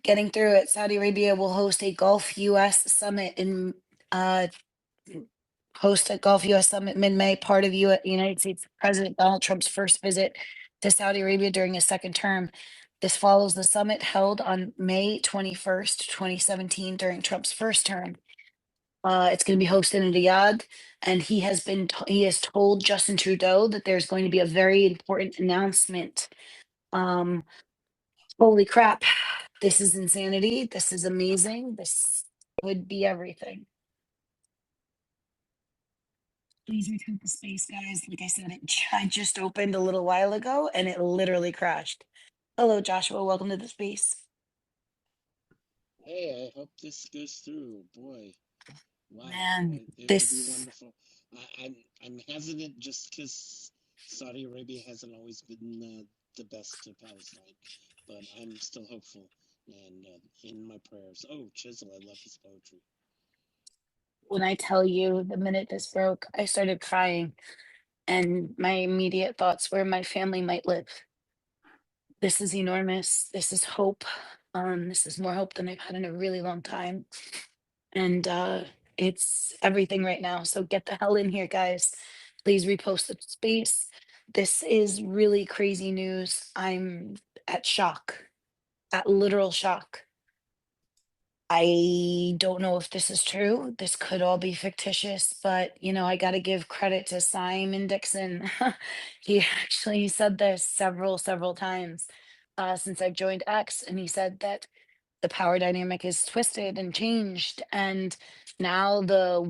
Getting through it. Saudi Arabia will uh, host a Gulf U.S. summit mid-May, part of United States President Donald Trump's first visit to Saudi Arabia during his second term. This follows the summit held on May 21st, 2017, during Trump's first term. It's going to be hosted in Riyadh, and he has told Justin Trudeau that there's going to be a very important announcement. Um, Holy crap! This is insanity. This is amazing. This would be everything. Please return to space, guys. Like I said, I just opened a little while ago, and it literally crashed. Hello, Joshua. Welcome to the space. Hey, I hope this goes through. Boy, wow, Man, it would be this wonderful. I'm hesitant just because Saudi Arabia hasn't always been the best to Palestine, but I'm still hopeful and in my prayers. Oh, Chisel, I love his poetry. when I tell you the minute this broke, I started crying, and my immediate thoughts were my family might live. This is enormous. This is hope. This is more hope than I've had in a really long time. And it's everything right now. So get the hell in here, guys. Please repost the space. This is really crazy news. I'm at shock, at literal shock. I don't know if this is true. This could all be fictitious, but I got to give credit to Simon Dixon. He actually said this several times since I've joined X, and he said that the power dynamic is twisted and changed, and now the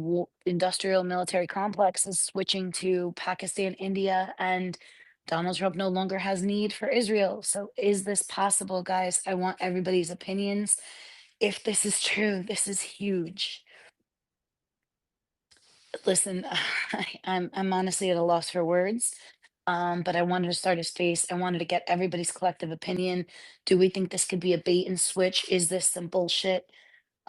industrial military complex is switching to Pakistan, India, and Donald Trump no longer has need for Israel. So is this possible, guys? I want everybody's opinions. If this is true, this is huge. Listen, I'm honestly at a loss for words. But I wanted to start a space. I wanted to get everybody's collective opinion. Do we think this could be a bait and switch? Is this some bullshit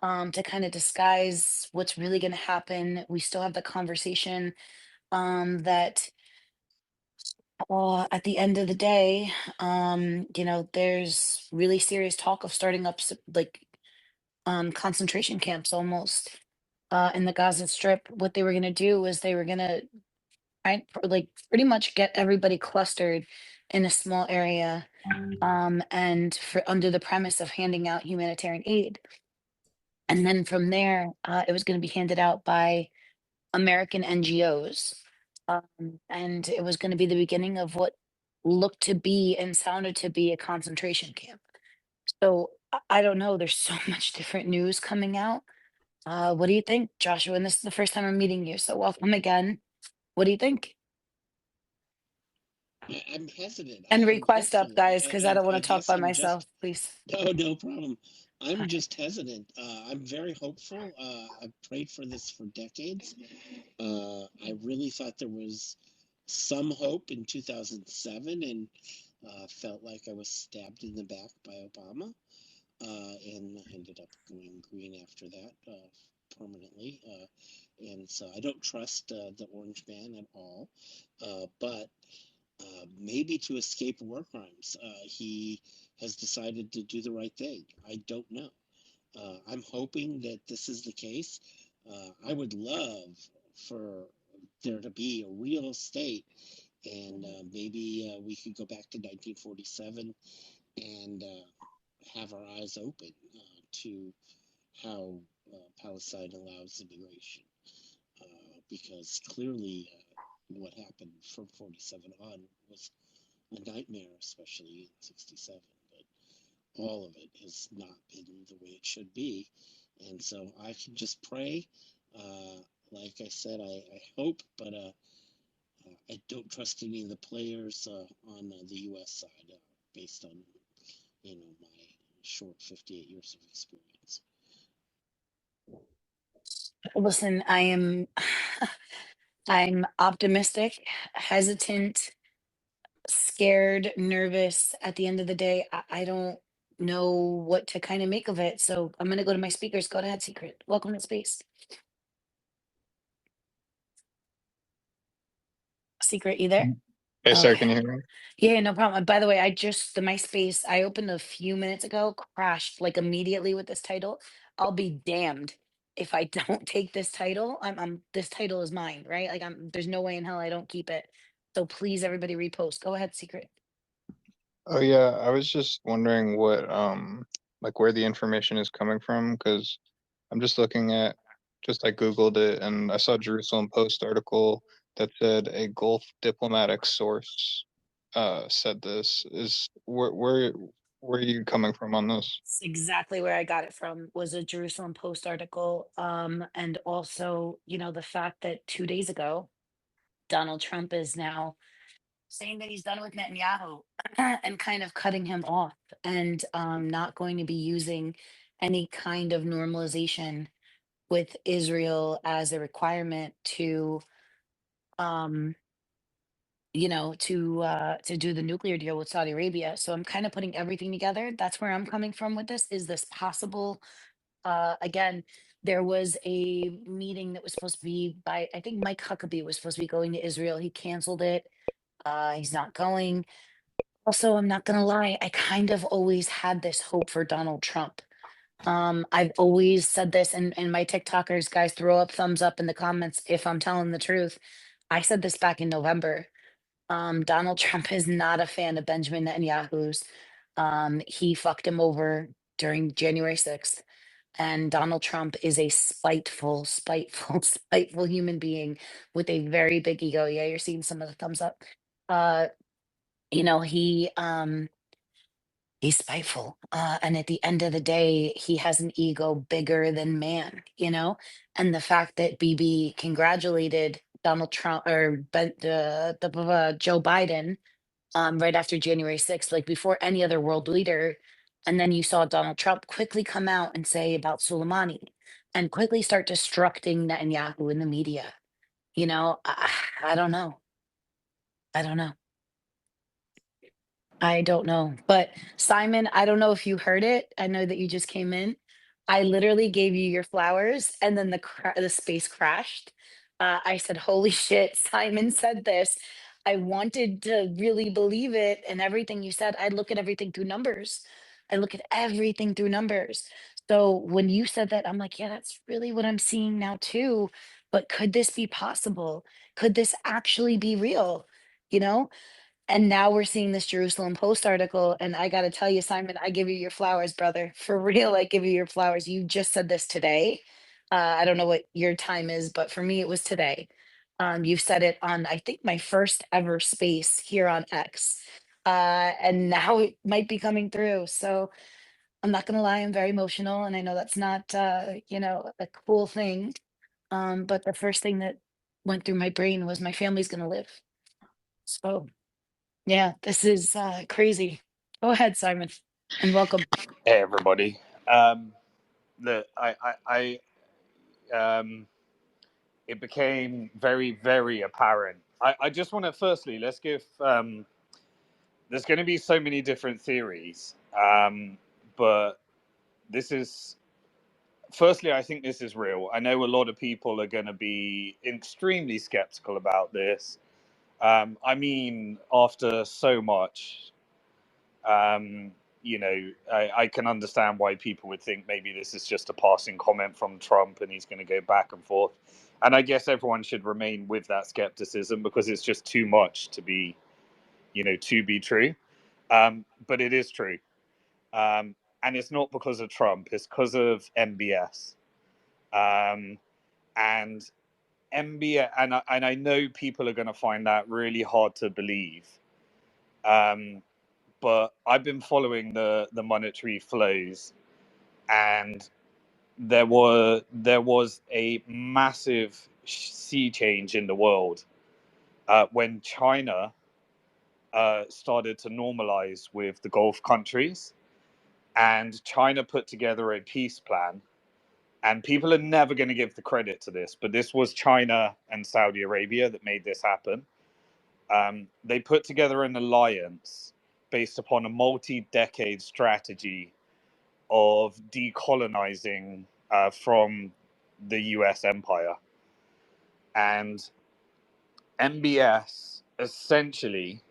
to kind of disguise what's really going to happen? We still have the conversation that at the end of the day, there's really serious talk of starting up concentration camps almost in the Gaza Strip. What they were going to do was they were going to pretty much get everybody clustered in a small area, and for under the premise of handing out humanitarian aid. And then from there, it was going to be handed out by American NGOs. And it was going to be the beginning of what looked to be and sounded to be a concentration camp. So I don't know. There's so much different news coming out. What do you think, Joshua? And this is the first time I'm meeting you, so welcome again. What do you think? I'm hesitant. And I'm request up, hopeful. guys, because I don't want I to talk guess by I'm just myself, please. no problem. I'm just hesitant. I'm very hopeful. I've prayed for this for decades. I really thought there was some hope in 2007 and felt like I was stabbed in the back by Obama. And ended up going green after that permanently. And so I don't trust the Orange Man at all. But maybe to escape war crimes, he has decided to do the right thing. I don't know. I'm hoping that this is the case. I would love for there to be a real state, and maybe we could go back to 1947 and have our eyes open to how Palestine allows immigration, because clearly what happened from 47 on was a nightmare, especially in 67. But all of it has not been the way it should be. And so I can just pray. Like I said, I hope, but I don't trust any of the players on the U.S. side, based on my short 58 years of experience. Listen, I'm optimistic, hesitant, scared, nervous. At the end of the day, I don't know what to kind of make of it. So I'm gonna go to my speakers. Go ahead, Secret. Welcome to space. Secret, you there? Hey, sorry, Okay. can you hear me? Yeah, no problem. By the way, the MySpace I opened a few minutes ago crashed like immediately with this title. I'll be damned if I don't take this title. This title is mine, right? Like there's no way in hell I don't keep it. So please everybody repost. Go ahead, Secret. Oh yeah, I was just wondering what like where the information is coming from because I'm just looking at just I Googled it and I saw a Jerusalem Post article that said a Gulf diplomatic source said this. Is where are you coming from on this? It's exactly where I got it from was a Jerusalem Post article. And also, the fact that 2 days ago, Donald Trump is now saying that he's done with Netanyahu and kind of cutting him off and not going to be using any kind of normalization with Israel as a requirement to um to do the nuclear deal with Saudi Arabia. So I'm kind of putting everything together. That's where I'm coming from with this. Is this possible? Again, there was a meeting that was supposed to be by, I think Mike Huckabee was supposed to be going to Israel. He canceled it. He's not going. Also, I'm not gonna lie, I kind of always had this hope for Donald Trump. I've always said this, and my TikTokers, guys, throw up thumbs up in the comments if I'm telling the truth. I said this back in November. Donald Trump is not a fan of Benjamin Netanyahu's. He fucked him over during January 6th. And Donald Trump is a spiteful, spiteful human being with a very big ego. Yeah, you're seeing some of the thumbs up. Uh, you know, he he's spiteful. And at the end of the day, he has an ego bigger than man, And the fact that BB congratulated Donald Trump or Joe Biden right after January 6th, like before any other world leader. And then you saw Donald Trump quickly come out and say about Soleimani and quickly start destructing Netanyahu in the media. I don't know. I don't know. I don't know. But Simon, I don't know if you heard it. I know that you just came in. I literally gave you your flowers and then the space crashed. I said, "Holy shit, Simon said this." I wanted to really believe it and everything you said. I look at everything through numbers. I look at everything through numbers. So when you said that, I'm like, yeah, that's really what I'm seeing now too. But could this be possible? Could this actually be real? You know? And now we're seeing this Jerusalem Post article, and I gotta tell you, Simon, I give you your flowers, brother. For real, I give you your flowers. You just said this today. I don't know what your time is, but for me, it was today. You said it on, I think, my first ever space here on X. And now it might be coming through. So I'm not gonna lie, I'm very emotional, and I know that's not, a cool thing. But the first thing that went through my brain was my family's gonna live. So yeah, this is crazy. Go ahead, Simon, and welcome. Hey everybody. Um, the it became very very apparent. I just want to firstly let's give. There's going to be so many different theories, but this is firstly I think this is real. I know a lot of people are going to be extremely skeptical about this. I mean, after so much. Um, I can understand why people would think maybe this is just a passing comment from Trump and he's going to go back and forth. And I guess everyone should remain with that skepticism because it's just too much to be true. But it is true. And it's not because of Trump, it's because of MBS. Um, and MBS, and I know people are going to find that really hard to believe. Um, but I've been following the monetary flows, and there was a massive sea change in the world when China started to normalize with the Gulf countries, and China put together a peace plan. And people are never going to give the credit to this, but this was China and Saudi Arabia that made this happen. They put together an alliance based upon a multi-decade strategy of decolonizing from the US empire. And MBS essentially,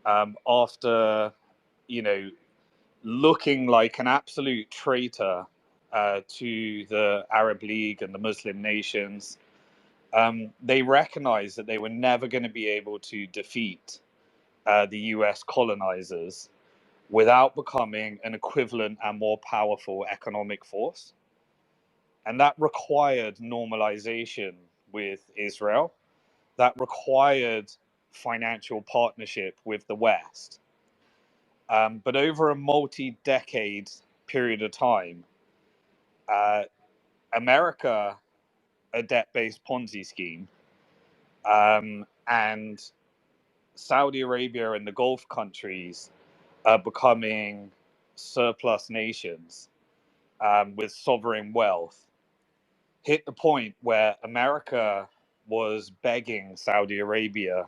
after, looking like an absolute traitor to the Arab League and the Muslim nations, they recognized that they were never going to be able to defeat the US colonizers without becoming an equivalent and more powerful economic force. And that required normalization with Israel. That required financial partnership with the West. But over a multi-decade period of time, America, a debt-based Ponzi scheme, and Saudi Arabia and the Gulf countries are becoming surplus nations with sovereign wealth, hit the point where America was begging Saudi Arabia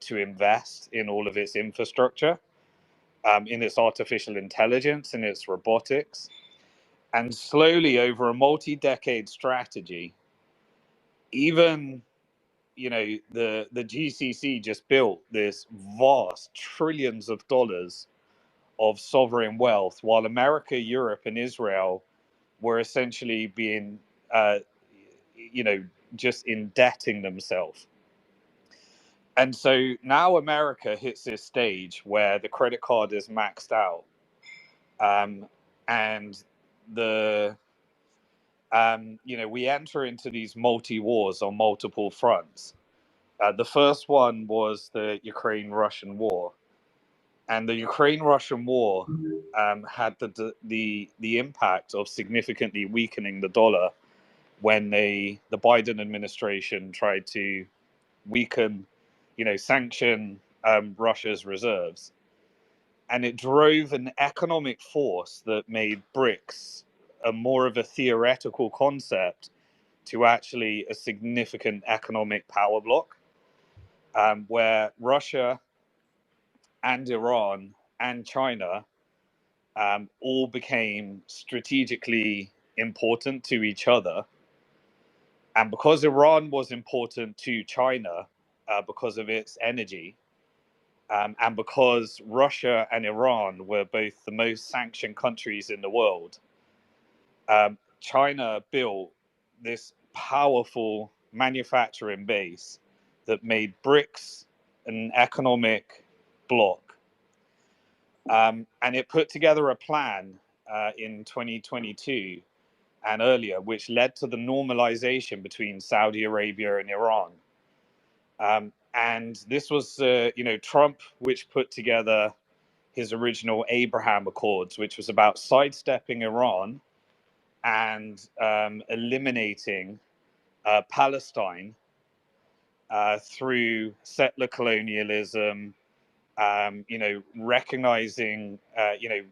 to invest in all of its infrastructure, in its artificial intelligence, in its robotics. And slowly, over a multi-decade strategy, even the GCC just built this vast trillions of dollars of sovereign wealth, while America, Europe, and Israel were essentially being, just indebting themselves. And so now America hits this stage where the credit card is maxed out, and we enter into these multi-wars on multiple fronts. The first one was the Ukraine-Russian war, and the Ukraine-Russian war had the impact of significantly weakening the dollar when the Biden administration tried to weaken, sanction Russia's reserves. And it drove an economic force that made BRICS a more of a theoretical concept to actually a significant economic power block, where Russia and Iran and China all became strategically important to each other. And because Iran was important to China because of its energy, and because Russia and Iran were both the most sanctioned countries in the world, China built this powerful manufacturing base that made BRICS an economic bloc. And it put together a plan in 2022 and earlier, which led to the normalization between Saudi Arabia and Iran. And this was, Trump, which put together his original Abraham Accords, which was about sidestepping Iran and eliminating Palestine through settler colonialism, recognizing,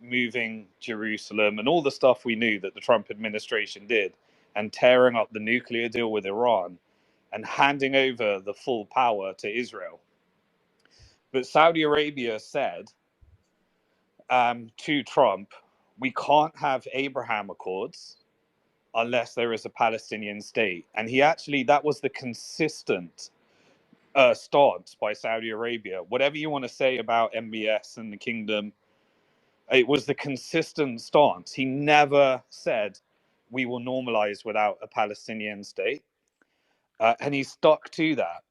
moving Jerusalem and all the stuff we knew that the Trump administration did, and tearing up the nuclear deal with Iran and handing over the full power to Israel. But Saudi Arabia said to Trump, we can't have Abraham Accords unless there is a Palestinian state. And that was the consistent stance by Saudi Arabia. Whatever you want to say about MBS and the kingdom, it was the consistent stance. He never said, we will normalize without a Palestinian state. And he stuck to that.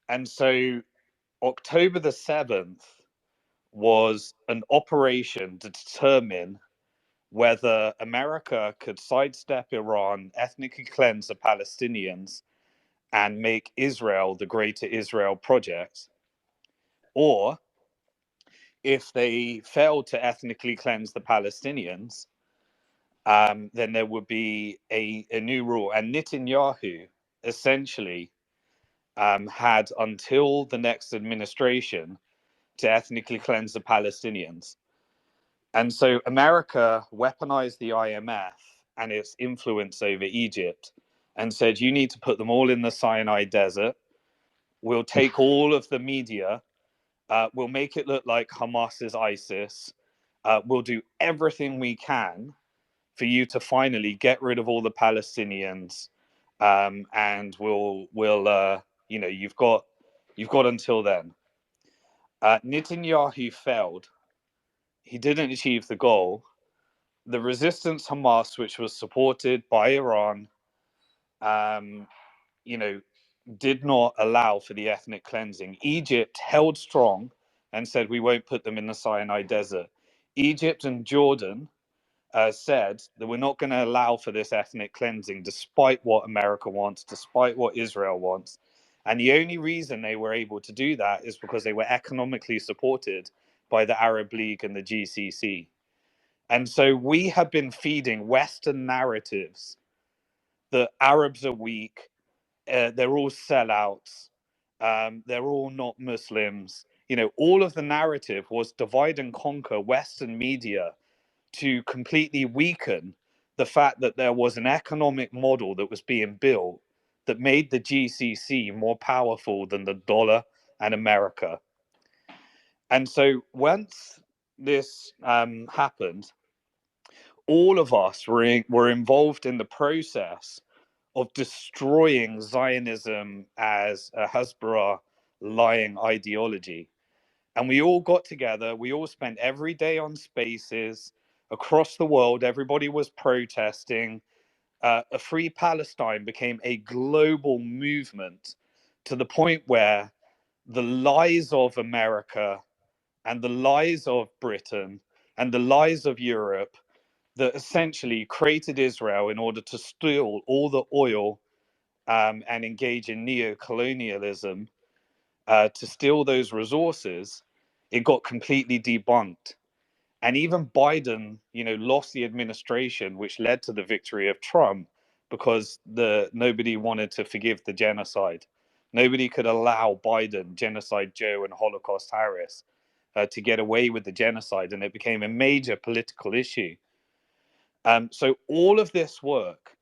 And so October the 7th was an operation to determine whether America could sidestep Iran, ethnically cleanse the Palestinians, and make Israel the Greater Israel Project, or if they failed to ethnically cleanse the Palestinians, then there would be a new rule. And Netanyahu essentially had until the next administration to ethnically cleanse the Palestinians. And so America weaponized the IMF and its influence over Egypt and said, you need to put them all in the Sinai Desert. We'll take all of the media. We'll make it look like Hamas is ISIS. We'll do everything we can for you to finally get rid of all the Palestinians. And you've got You've got until then. Netanyahu failed. He didn't achieve the goal. The resistance Hamas, which was supported by Iran, did not allow for the ethnic cleansing. Egypt held strong and said, we won't put them in the Sinai Desert. Egypt and Jordan said that we're not going to allow for this ethnic cleansing, despite what America wants, despite what Israel wants. And the only reason they were able to do that is because they were economically supported by the Arab League and the GCC. And so we have been feeding Western narratives that Arabs are weak, they're all sellouts, they're all not Muslims. All of the narrative was divide and conquer Western media to completely weaken the fact that there was an economic model that was being built that made the GCC more powerful than the dollar and America. And so once this happened, all of us were involved in the process of destroying Zionism as a Hasbara lying ideology. And we all got together, we all spent every day on spaces across the world, everybody was protesting. A free Palestine became a global movement to the point where the lies of America and the lies of Britain and the lies of Europe that essentially created Israel in order to steal all the oil and engage in neo-colonialism to steal those resources, it got completely debunked. And even Biden, lost the administration, which led to the victory of Trump, because nobody wanted to forgive the genocide. Nobody could allow Biden, Genocide Joe, and Holocaust Harris to get away with the genocide, and it became a major political issue. So all of this work,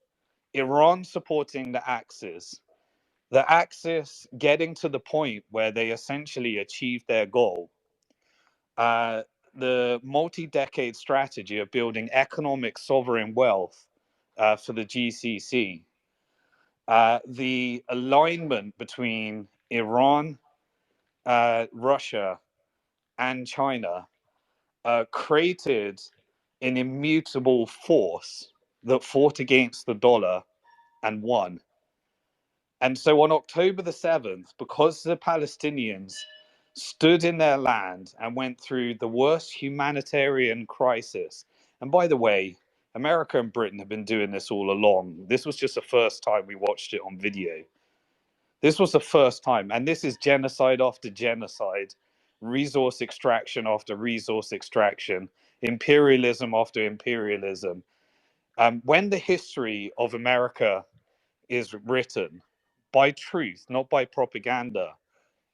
Iran supporting the Axis getting to the point where they essentially achieved their goal, the multi-decade strategy of building economic sovereign wealth for the GCC, the alignment between Iran, Russia, and China created an immutable force that fought against the dollar and won. And so on October the 7th, because the Palestinians stood in their land and went through the worst humanitarian crisis, and by the way, America and Britain have been doing this all along. This was just the first time we watched it on video. This was the first time, and this is genocide after genocide, resource extraction after resource extraction, imperialism after imperialism. When the history of America is written by truth, not by propaganda,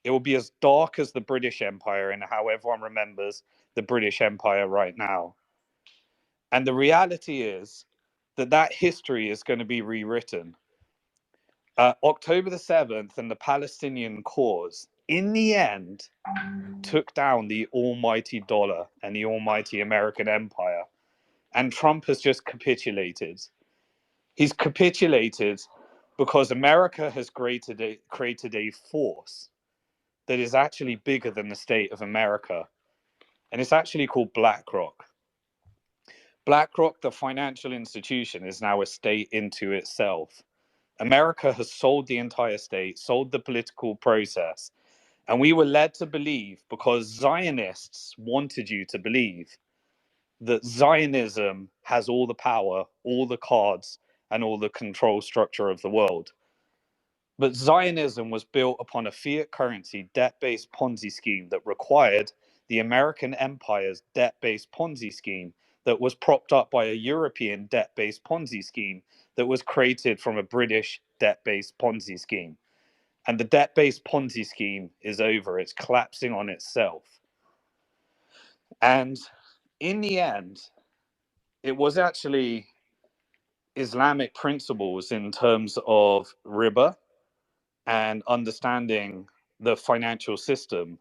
it will be as dark as the British Empire and how everyone remembers the British Empire right now. And the reality is that history is going to be rewritten. October the 7th and the Palestinian cause, in the end, took down the almighty dollar and the almighty American empire. And Trump has just capitulated. He's capitulated because America has created a force that is actually bigger than the state of America. And it's actually called BlackRock. BlackRock, the financial institution, is now a state into itself. America has sold the entire state, sold the political process. And we were led to believe, because Zionists wanted you to believe, that Zionism has all the power, all the cards, and all the control structure of the world. But Zionism was built upon a fiat currency debt-based Ponzi scheme that required the American empire's debt-based Ponzi scheme that was propped up by a European debt-based Ponzi scheme that was created from a British debt-based Ponzi scheme. And the debt-based Ponzi scheme is over. It's collapsing on itself. And in the end, it was actually Islamic principles in terms of riba and understanding the financial system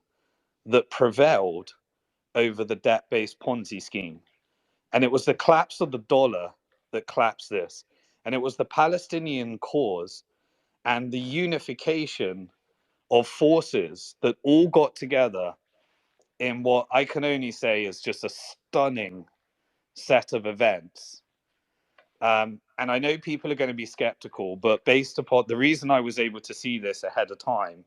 that prevailed over the debt-based Ponzi scheme. And it was the collapse of the dollar that collapsed this. And it was the Palestinian cause and the unification of forces that all got together in what I can only say is just a stunning set of events. And I know people are going to be skeptical, but based upon the reason I was able to see this ahead of time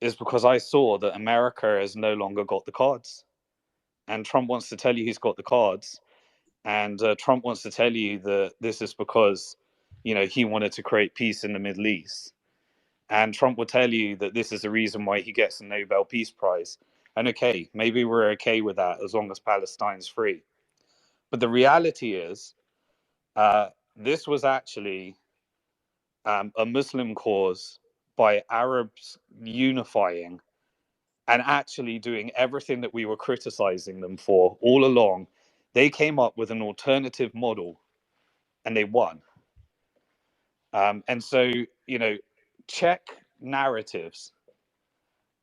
is because I saw that America has no longer got the cards. And Trump wants to tell you he's got the cards. And Trump wants to tell you that this is because, he wanted to create peace in the Middle East. And Trump will tell you that this is the reason why he gets the Nobel Peace Prize. And okay, maybe we're okay with that as long as Palestine's free. But the reality is, this was actually a Muslim cause by Arabs unifying and actually doing everything that we were criticizing them for all along. They came up with an alternative model and they won. And so, check narratives,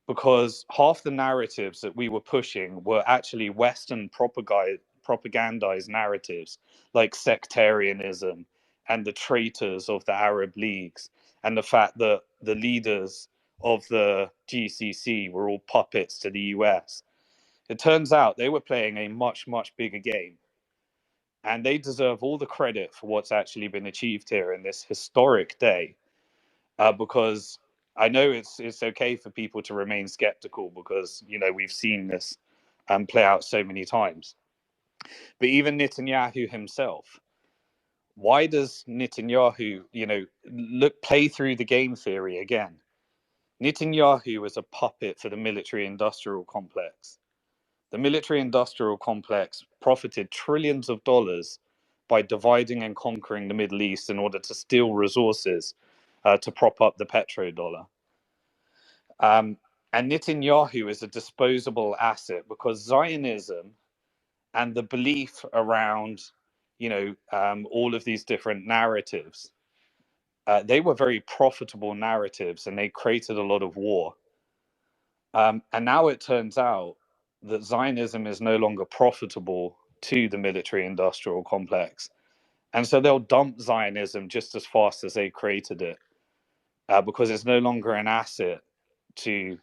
because half the narratives that we were pushing were actually Western propagandized narratives, like sectarianism and the traitors of the Arab leagues, and the fact that the leaders of the GCC were all puppets to the US. It turns out they were playing a much, much bigger game. And they deserve all the credit for what's actually been achieved here in this historic day. Because I know it's okay for people to remain skeptical because, we've seen this play out so many times. But even Netanyahu himself, why does Netanyahu, play through the game theory again? Netanyahu was a puppet for the military-industrial complex. The military-industrial complex profited trillions of dollars by dividing and conquering the Middle East in order to steal resources to prop up the petrodollar. And Netanyahu is a disposable asset because Zionism and the belief around, all of these different narratives, they were very profitable narratives and they created a lot of war. And now it turns out that Zionism is no longer profitable to the military-industrial complex. And so they'll dump Zionism just as fast as they created it, because it's no longer an asset to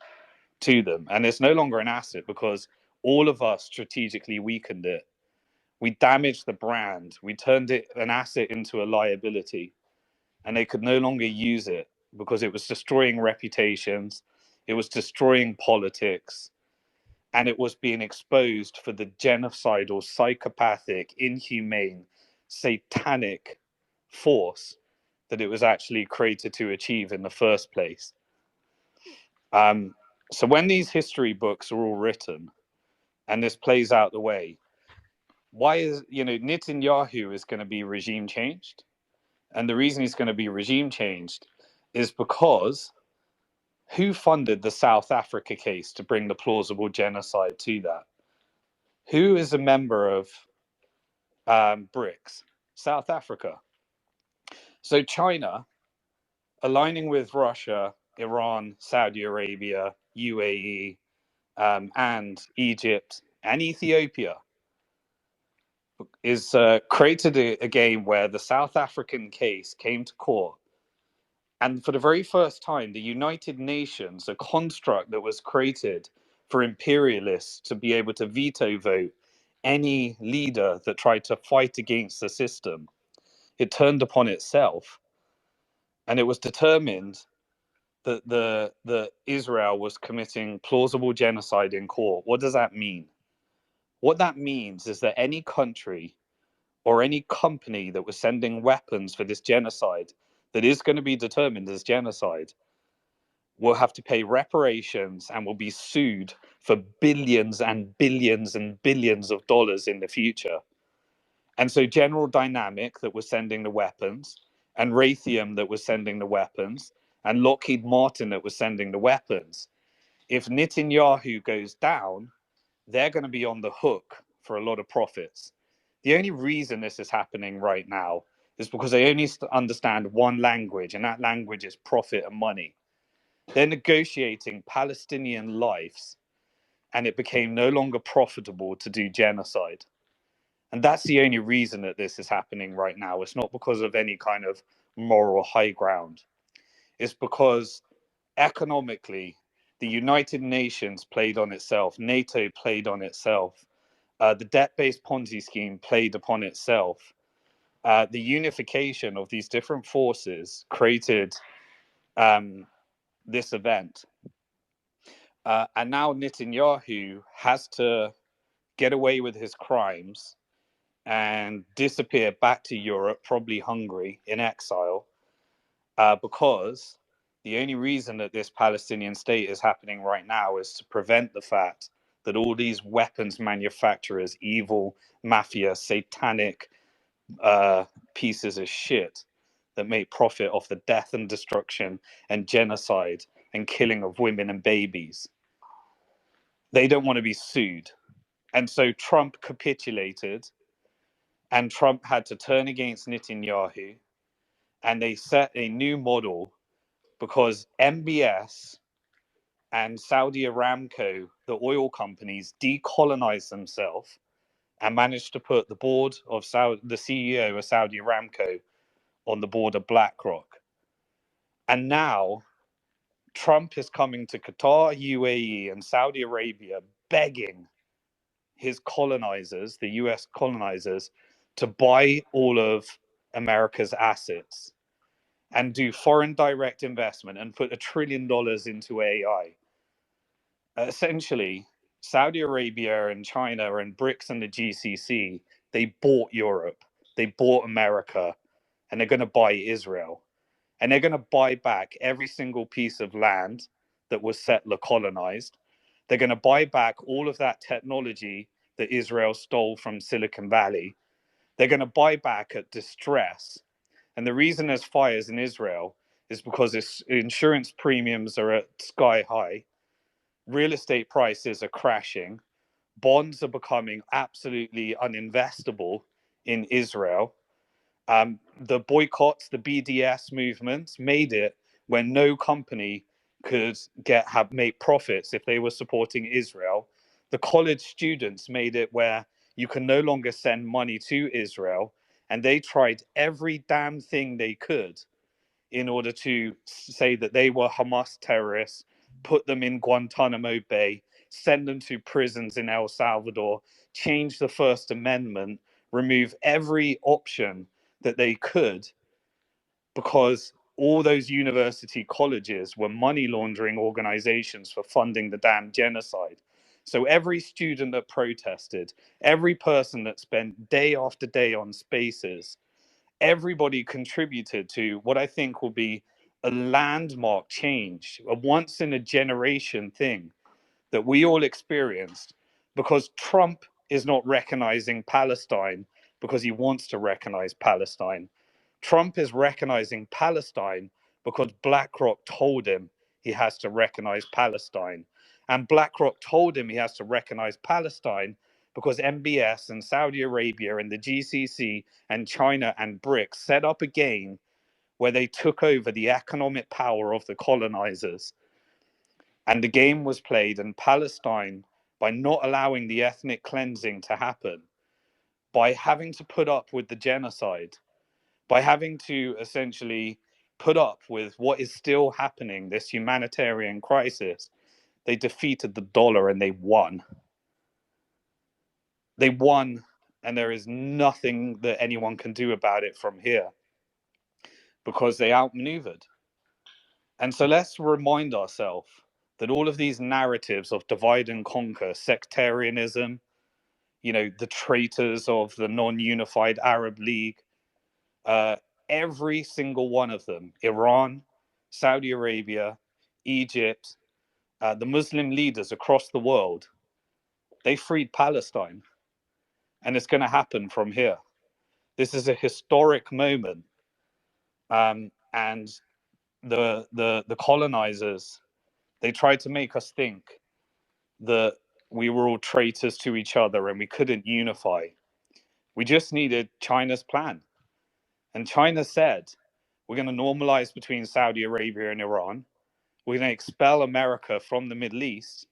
them. And it's no longer an asset because all of us strategically weakened it. We damaged the brand. We turned it an asset into a liability. And they could no longer use it because it was destroying reputations. It was destroying politics. And it was being exposed for the genocidal, psychopathic, inhumane, satanic force that it was actually created to achieve in the first place. So when these history books are all written and this plays out the way, why is, Netanyahu is going to be regime changed? And the reason he's going to be regime changed is because who funded the South Africa case to bring the plausible genocide to that? Who is a member of BRICS? South Africa. So China, aligning with Russia, Iran, Saudi Arabia, UAE, and Egypt and Ethiopia, is created a game where the South African case came to court. And for the very first time, the United Nations, a construct that was created for imperialists to be able to veto vote any leader that tried to fight against the system, it turned upon itself. And it was determined that the Israel was committing plausible genocide in court. What does that mean? What that means is that any country or any company that was sending weapons for this genocide that is going to be determined as genocide will have to pay reparations and will be sued for billions and billions and billions of dollars in the future. And so General Dynamic that was sending the weapons, and Raytheon that was sending the weapons, and Lockheed Martin that was sending the weapons, if Netanyahu goes down, they're going to be on the hook for a lot of profits. The only reason this is happening right now is because they only understand one language, and that language is profit and money. They're negotiating Palestinian lives, and it became no longer profitable to do genocide. And that's the only reason that this is happening right now. It's not because of any kind of moral high ground. It's because economically, the United Nations played on itself, NATO played on itself, the debt-based Ponzi scheme played upon itself. The unification of these different forces created this event. And now Netanyahu has to get away with his crimes and disappear back to Europe, probably Hungary, in exile, because the only reason that this Palestinian state is happening right now is to prevent the fact that all these weapons manufacturers, evil mafia, satanic pieces of shit that make profit off the death and destruction and genocide and killing of women and babies, they don't want to be sued. And so Trump capitulated, and Trump had to turn against Netanyahu, and they set a new model because MBS and Saudi Aramco, the oil companies, decolonized themselves and managed to put the board of the CEO of Saudi Aramco on the board of BlackRock. And now Trump is coming to Qatar, UAE, and Saudi Arabia begging his colonizers, the US colonizers, to buy all of America's assets and do foreign direct investment and put $1 trillion into AI. Essentially, Saudi Arabia and China and BRICS and the GCC, they bought Europe, they bought America, and they're going to buy Israel. And they're going to buy back every single piece of land that was settler colonized. They're going to buy back all of that technology that Israel stole from Silicon Valley. They're going to buy back at distress. And the reason there's fires in Israel is because its insurance premiums are at sky high. Real estate prices are crashing. Bonds are becoming absolutely uninvestable in Israel. The boycotts, the BDS movements made it where no company could make profits if they were supporting Israel. The college students made it where you can no longer send money to Israel, and they tried every damn thing they could in order to say that they were Hamas terrorists, put them in Guantanamo Bay, send them to prisons in El Salvador, change the First Amendment, remove every option that they could, because all those university colleges were money laundering organizations for funding the damn genocide. So every student that protested, every person that spent day after day on spaces, everybody contributed to what I think will be a landmark change, a once in a generation thing that we all experienced, because Trump is not recognizing Palestine because he wants to recognize Palestine. Trump is recognizing Palestine because BlackRock told him he has to recognize Palestine. And BlackRock told him he has to recognize Palestine because MBS and Saudi Arabia and the GCC and China and BRICS set up a game where they took over the economic power of the colonizers. And the game was played, and Palestine, by not allowing the ethnic cleansing to happen, by having to put up with the genocide, by having to essentially put up with what is still happening, this humanitarian crisis, they defeated the dollar and they won. They won, and there is nothing that anyone can do about it from here because they outmaneuvered. And so let's remind ourselves that all of these narratives of divide and conquer, sectarianism, the traitors of the non-unified Arab League, every single one of them, Iran, Saudi Arabia, Egypt, the Muslim leaders across the world, they freed Palestine. And it's going to happen from here. This is a historic moment. And the colonizers, they tried to make us think that we were all traitors to each other and we couldn't unify. We just needed China's plan. And China said, we're going to normalize between Saudi Arabia and Iran. We're going to expel America from the Middle East,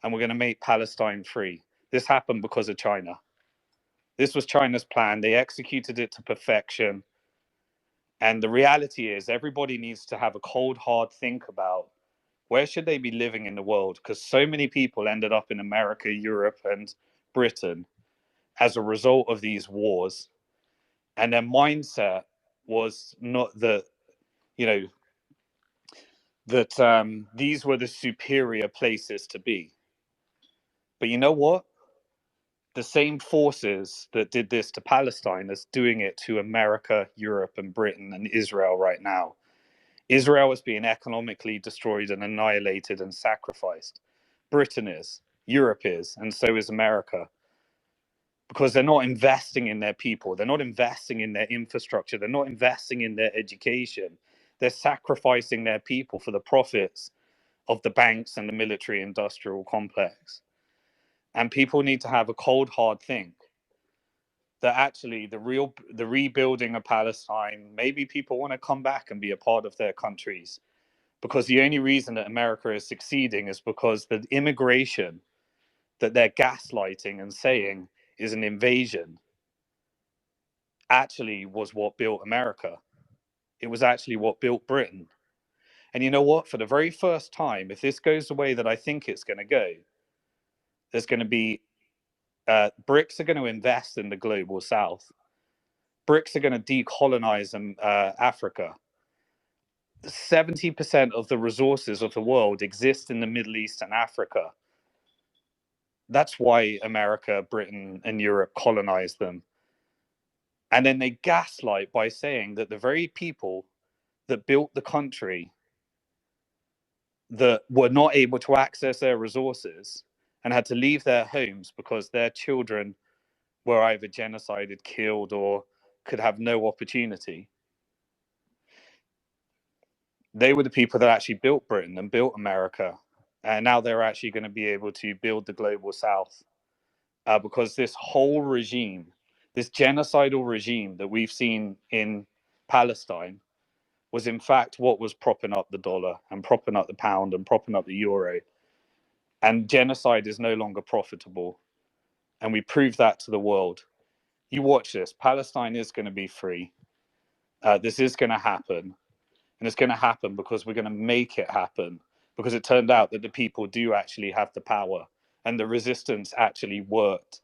and we're going to make Palestine free. This happened because of China. This was China's plan. They executed it to perfection. And the reality is everybody needs to have a cold, hard think about Where should they be living in the world? Because so many people ended up in America, Europe, and Britain as a result of these wars. And their mindset was not that, you know, that these were the superior places to be. But you know what? The same forces that did this to Palestine is doing it to America, Europe, and Britain and Israel right now. Israel is being economically destroyed and annihilated and sacrificed. Britain is, Europe is, and so is America. Because they're not investing in their people. They're not investing in their infrastructure. They're not investing in their education. They're sacrificing their people for the profits of the banks and the military industrial complex. And people need to have a cold, hard think that actually the rebuilding of Palestine, maybe people want to come back and be a part of their countries. Because the only reason that America is succeeding is because the immigration that they're gaslighting and saying is an invasion actually was what built America. It was actually what built Britain. And you know what? For the very first time, if this goes the way that I think it's going to go, there's going to be BRICS are going to invest in the global south. BRICS are going to decolonize Africa. 70% of the resources of the world exist in the Middle East and Africa. That's why America, Britain, and Europe colonized them. And then they gaslight by saying that the very people that built the country that were not able to access their resources and had to leave their homes because their children were either genocided, killed, or could have no opportunity. They were the people that actually built Britain and built America. And now they're actually going to be able to build the global south. Because this whole regime, this genocidal regime that we've seen in Palestine, was in fact what was propping up the dollar and propping up the pound and propping up the euro. And genocide is no longer profitable. And we proved that to the world. You watch this. Palestine is going to be free. This is going to happen. And it's going to happen because we're going to make it happen. Because it turned out that the people do actually have the power. And the resistance actually worked.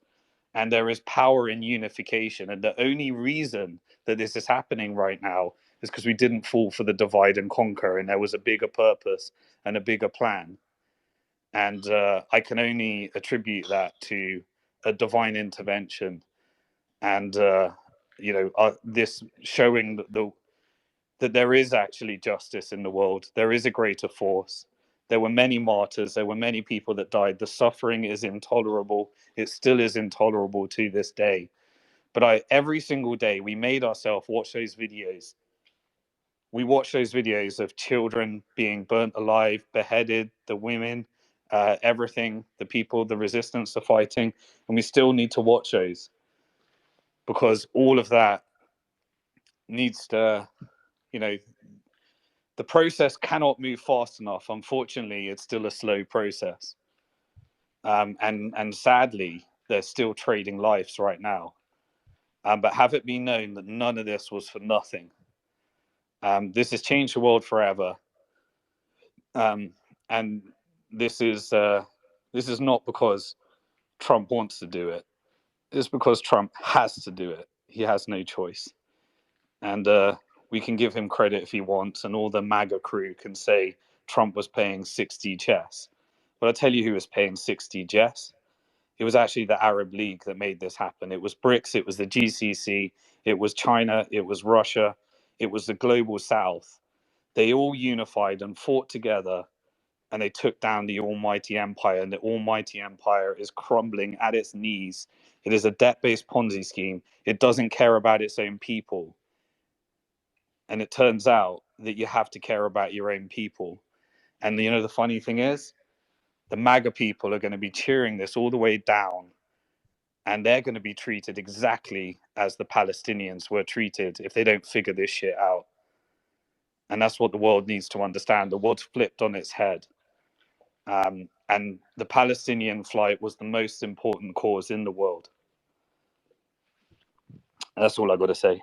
And there is power in unification. And the only reason that this is happening right now is because we didn't fall for the divide and conquer. And there was a bigger purpose and a bigger plan. And I can only attribute that to a divine intervention. And, this showing that there is actually justice in the world. There is a greater force. There were many martyrs. There were many people that died. The suffering is intolerable. It still is intolerable to this day. But every single day, we made ourselves watch those videos. We watch those videos of children being burnt alive, beheaded, the women, everything, the people, the resistance, the fighting. And we still need to watch those because all of that needs to, the process cannot move fast enough. Unfortunately, it's still a slow process. And sadly, they're still trading lives right now. But have it be known that none of this was for nothing. This has changed the world forever. And this is not because Trump wants to do it. It's because Trump has to do it. He has no choice. And we can give him credit if he wants, and all the MAGA crew can say Trump was paying 60 chess. But I'll tell you who was paying 60 chess. It was actually the Arab League that made this happen. It was BRICS, it was the GCC, it was China, it was Russia, it was the global south. They all unified and fought together, and they took down the almighty empire, and the almighty empire is crumbling at its knees. It is a debt-based Ponzi scheme. It doesn't care about its own people. And it turns out that you have to care about your own people. And the funny thing is, the MAGA people are going to be cheering this all the way down. And they're going to be treated exactly as the Palestinians were treated if they don't figure this shit out. And that's what the world needs to understand. The world's flipped on its head. And the Palestinian flight was the most important cause in the world. That's all I got to say.